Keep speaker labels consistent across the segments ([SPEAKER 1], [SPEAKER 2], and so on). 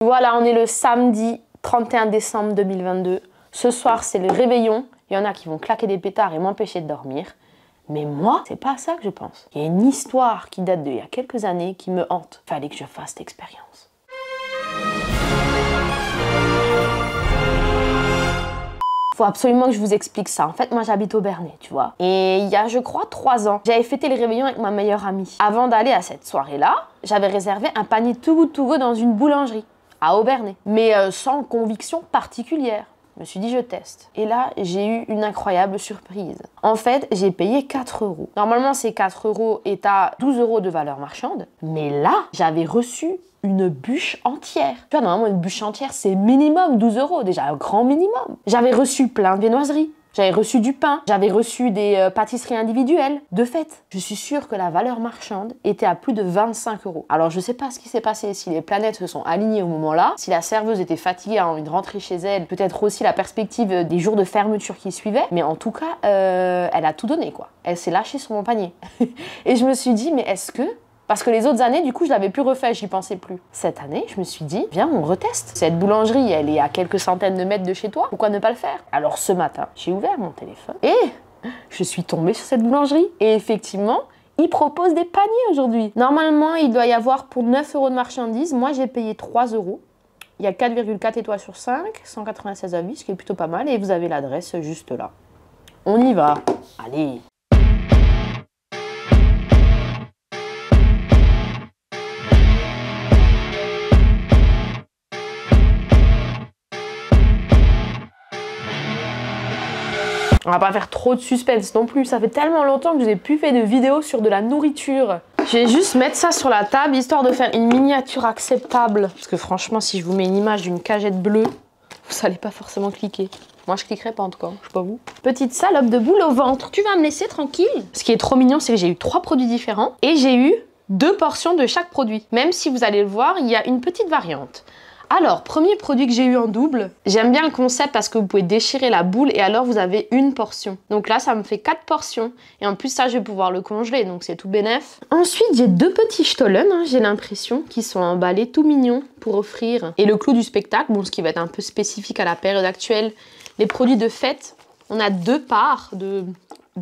[SPEAKER 1] Voilà, on est le samedi 31 décembre 2022. Ce soir, c'est le réveillon. Il y en a qui vont claquer des pétards et m'empêcher de dormir. Mais moi, c'est pas à ça que je pense. Il y a une histoire qui date d'il y a quelques années qui me hante. Fallait que je fasse cette expérience. Faut absolument que je vous explique ça. En fait, moi, j'habite au Bernay, tu vois. Et il y a, je crois, 3 ans, j'avais fêté les réveillons avec ma meilleure amie. Avant d'aller à cette soirée-là, j'avais réservé un panier Too Good To Go dans une boulangerie à Obernai, mais sans conviction particulière. Je me suis dit, je teste. Et là, j'ai eu une incroyable surprise. En fait, j'ai payé 4 €. Normalement, ces 4 € est à 12 € de valeur marchande. Mais là, j'avais reçu une bûche entière. Tu vois, normalement, une bûche entière, c'est minimum 12 €. Déjà, un grand minimum. J'avais reçu plein de viennoiseries. J'avais reçu du pain, j'avais reçu des pâtisseries individuelles. De fait, je suis sûre que la valeur marchande était à plus de 25 €. Alors, je sais pas ce qui s'est passé, si les planètes se sont alignées au moment-là, si la serveuse était fatiguée, a envie de rentrer chez elle, peut-être aussi la perspective des jours de fermeture qui suivaient. Mais en tout cas, elle a tout donné, quoi. Elle s'est lâchée sur mon panier. Et je me suis dit, mais est-ce que... Parce que les autres années, du coup, je l'avais plus refait, j'y pensais plus. Cette année, je me suis dit, viens, on reteste. Cette boulangerie, elle est à quelques centaines de mètres de chez toi. Pourquoi ne pas le faire? Alors ce matin, j'ai ouvert mon téléphone et je suis tombée sur cette boulangerie. Et effectivement, ils proposent des paniers aujourd'hui. Normalement, il doit y avoir pour 9 € de marchandises. Moi, j'ai payé 3 €. Il y a 4,4 étoiles sur 5, 196 avis, ce qui est plutôt pas mal. Et vous avez l'adresse juste là. On y va. Allez. On va pas faire trop de suspense non plus, ça fait tellement longtemps que je n'ai plus fait de vidéos sur de la nourriture. Je vais juste mettre ça sur la table, histoire de faire une miniature acceptable. Parce que franchement, si je vous mets une image d'une cagette bleue, vous n'allez pas forcément cliquer. Moi, je cliquerai pas en tout cas, je sais pas vous. Petite salope de boule au ventre, tu vas me laisser tranquille? Ce qui est trop mignon, c'est que j'ai eu 3 produits différents et j'ai eu 2 portions de chaque produit. Même si vous allez le voir, il y a une petite variante. Alors, premier produit que j'ai eu en double, j'aime bien le concept parce que vous pouvez déchirer la boule et alors vous avez une portion. Donc là, ça me fait 4 portions. Et en plus, ça, je vais pouvoir le congeler, donc c'est tout bénef. Ensuite, j'ai 2 petits stollen, j'ai l'impression, qui sont emballés tout mignons pour offrir. Et le clou du spectacle, bon, ce qui va être un peu spécifique à la période actuelle, les produits de fête, on a 2 parts de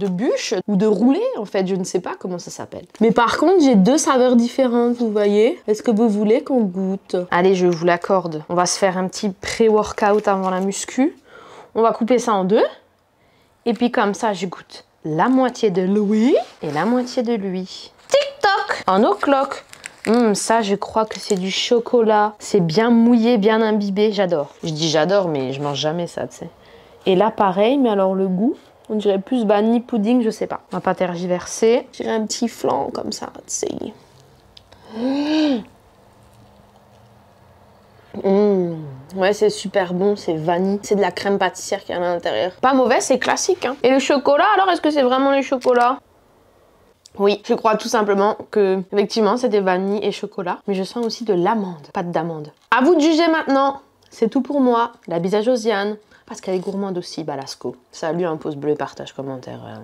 [SPEAKER 1] bûches ou de roulés, en fait, je ne sais pas comment ça s'appelle. Mais par contre, j'ai 2 saveurs différentes, vous voyez. Est-ce que vous voulez qu'on goûte? Allez, je vous l'accorde. On va se faire un petit pré-workout avant la muscu. On va couper ça en 2. Et puis comme ça, je goûte la moitié de lui et la moitié de lui. Tic-toc! En o'clock. Ça, je crois que c'est du chocolat. C'est bien mouillé, bien imbibé. J'adore. Je dis j'adore, mais je mange jamais ça, tu sais. Et là, pareil, mais alors le goût... On dirait plus vanille pudding, je sais pas. On va pas tergiverser. Je dirais un petit flan comme ça, tu sais. Ouais, c'est super bon, c'est vanille. C'est de la crème pâtissière qui est à l'intérieur. Pas mauvais, c'est classique. Hein. Et le chocolat, alors, est-ce que c'est vraiment le chocolat? Oui, je crois tout simplement que, effectivement, c'était vanille et chocolat. Mais je sens aussi de l'amande, pâte d'amande. À vous de juger maintenant. C'est tout pour moi. La bise à Josiane. Parce qu'elle est gourmande aussi, Balasco. Salut, un pouce bleu, partage, commentaire.